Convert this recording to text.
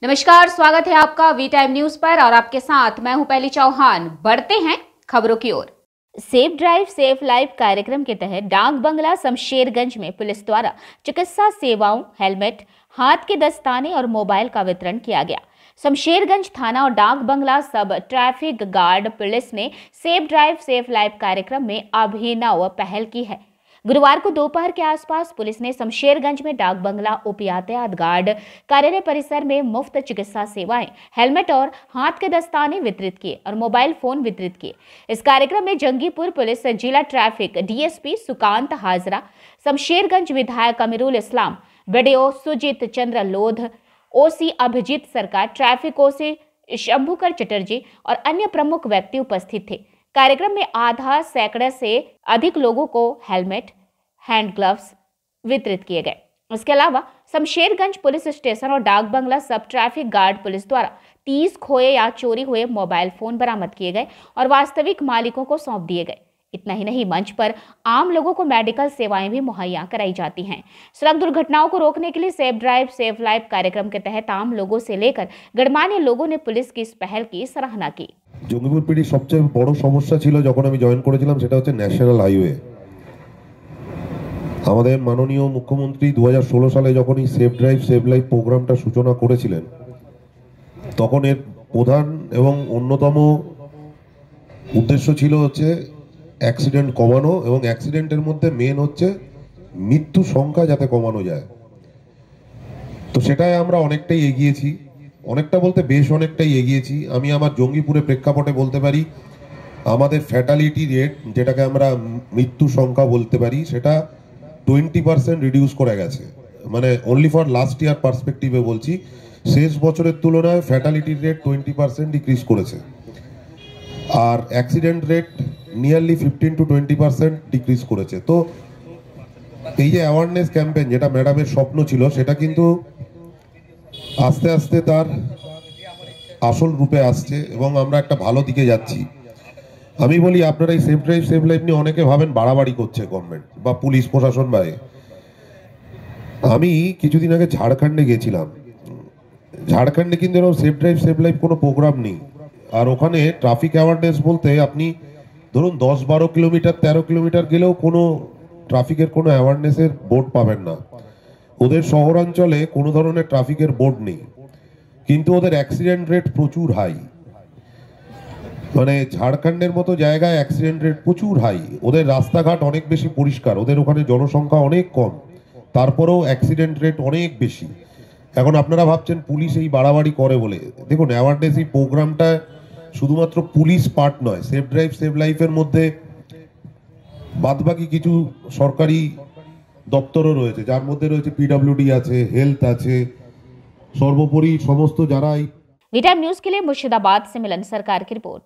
नमस्कार, स्वागत है आपका वी टाइम न्यूज पर और आपके साथ मैं हूं पहली चौहान। बढ़ते हैं खबरों की ओर। सेफ ड्राइव सेफ लाइफ कार्यक्रम के तहत डाक बंगला शमशेरगंज में पुलिस द्वारा चिकित्सा सेवाओं, हेलमेट, हाथ के दस्ताने और मोबाइल का वितरण किया गया। शमशेरगंज थाना और डाक बंगला सब ट्रैफिक गार्ड पुलिस ने सेफ ड्राइव सेफ लाइफ कार्यक्रम में अभिनव पहल की है। गुरुवार को दोपहर के आसपास पुलिस ने शमशेरगंज में डाक बंगला उप यातायात गार्ड कार्यालय परिसर में मुफ्त चिकित्सा सेवाएं, हेलमेट और हाथ के दस्ताने वितरित किए और मोबाइल फोन वितरित किए। इस कार्यक्रम में जंगीपुर पुलिस जिला ट्रैफिक डीएसपी सुकांत हाजरा, शमशेरगंज विधायक अमीरुल इस्लाम, बीडीओ सुजीत चंद्र लोध, ओसी अभिजीत सरकार, ट्रैफिक ओसी शंभुकर चटर्जी और अन्य प्रमुख व्यक्ति उपस्थित थे। कार्यक्रम में आधा सैकड़े से अधिक लोगों को हेलमेट, हैंड ग्लव्स वितरित किए गए। इसके अलावा शमशेरगंज पुलिस स्टेशन और डाक बंगला सब ट्रैफिक गार्ड पुलिस द्वारा 30 खोए या चोरी हुए मोबाइल फोन बरामद किए गए और वास्तविक मालिकों को सौंप दिए गए। इतना ही नहीं, मंच पर आम लोगों को मेडिकल सेवाएं भी मुहैया कराई जाती हैं। सड़क दुर्घटनाओं को रोकने के लिए सेफ ड्राइव सेफ लाइफ कार्यक्रम के तहत आम लोगों से लेकर गणमान्य लोगों ने पुलिस की इस पहल की सराहना की। জঙ্গিপুর পিড়ির সবচেয়ে বড় সমস্যা ছিল যখন আমি জয়েন করেছিলাম সেটা হচ্ছে ন্যাশনাল হাইওয়ে। আমাদের মাননীয় মুখ্যমন্ত্রী 2016 সালে যখন এই সেফ ড্রাইভ সেভ লাইফ প্রোগ্রামটা সূচনা করেছিলেন তখন এর প্রধান এবং অন্যতম উদ্দেশ্য ছিল হচ্ছে অ্যাক্সিডেন্ট কমানো এবং অ্যাক্সিডেন্টের মধ্যে মেন হচ্ছে মৃত্যু সংখ্যা যাতে কমানো যায়। তো সেটাই আমরা অনেকটাই এগিয়েছি, অনেকটা বলতে বেশ অনেকটাই এগিয়েছি। আমি আমার জঙ্গিপুরে প্রেক্ষাপটে বলতে পারি আমাদের ফ্যাটালিটি রেট, যেটাকে আমরা মৃত্যু সংখ্যা বলতে পারি, সেটা 20% রিডিউস করে গেছে। মানে অনলি ফর লাস্ট ইয়ার পার্সপেক্টিভে বলছি, শেষ বছরের তুলনায় ফ্যাটালিটি রেট 20% ডিক্রিজ করেছে আর accident rate nearly 15 to 20% decrease করেছে। তো এই যে অ্যাওয়ারনেস ক্যাম্পেইন যেটা ম্যাডামের স্বপ্ন ছিল সেটা কিন্তু আস্তে আস্তে তার আসল রূপে আসছে এবং আমরা একটা ভালো দিকে যাচ্ছি। আমি বলি আপনারা এই সেফ ড্রাইভ সেভ লাইফ নিয়ে অনেকে ভাবেন বাড়াবাড়ি করছে গভর্নমেন্ট বা পুলিশ প্রশাসন বাইরে। আমি কিছুদিন আগে ঝাড়খণ্ডে গেছিলাম। ঝাড়খণ্ডে কিন্তু এরকম সেফ ড্রাইভ সেভ লাইফ কোনো প্রোগ্রাম নেই। আর ওখানে ট্রাফিক অ্যাওয়ারনেস বলতে আপনি ধরুন 10-12 কিলোমিটার 13 কিলোমিটার গেলেও কোনো ট্রাফিকের কোনো অ্যাওয়ারনেসের বোর্ড পাবেন না। ওদের শহরাঞ্চলে কোনো ধরনের ট্রাফিকের বোর্ড নেই, কিন্তু ওদের অ্যাক্সিডেন্ট রেট প্রচুর হাই। মানে ঝাড়খণ্ডের মতো জায়গায় অ্যাক্সিডেন্ট রেট প্রচুর হাই। ওদের রাস্তাঘাট অনেক বেশি পরিষ্কার, ওদের ওখানে জনসংখ্যা অনেক কম, তারপরেও অ্যাক্সিডেন্ট রেট অনেক বেশি। এখন আপনারা ভাবছেন পুলিশ এই বাড়াবাড়ি করে বলে। দেখুন, অ্যাওয়ারনেস এই প্রোগ্রামটা শুধুমাত্র পুলিশ পার্ট নয়, সেফ ড্রাইভ সেভ লাইফের মধ্যে বাদবাকি কিছু সরকারি দপ্তরও রয়েছে, যার মধ্যে রয়েছে পিডব্লিউডি আছে, হেলথ আছে, সর্বোপরি সমস্ত যারা। वी टाइम न्यूज के लिए मुर्शिदाबाद से मिलन सरकार की रिपोर्ट।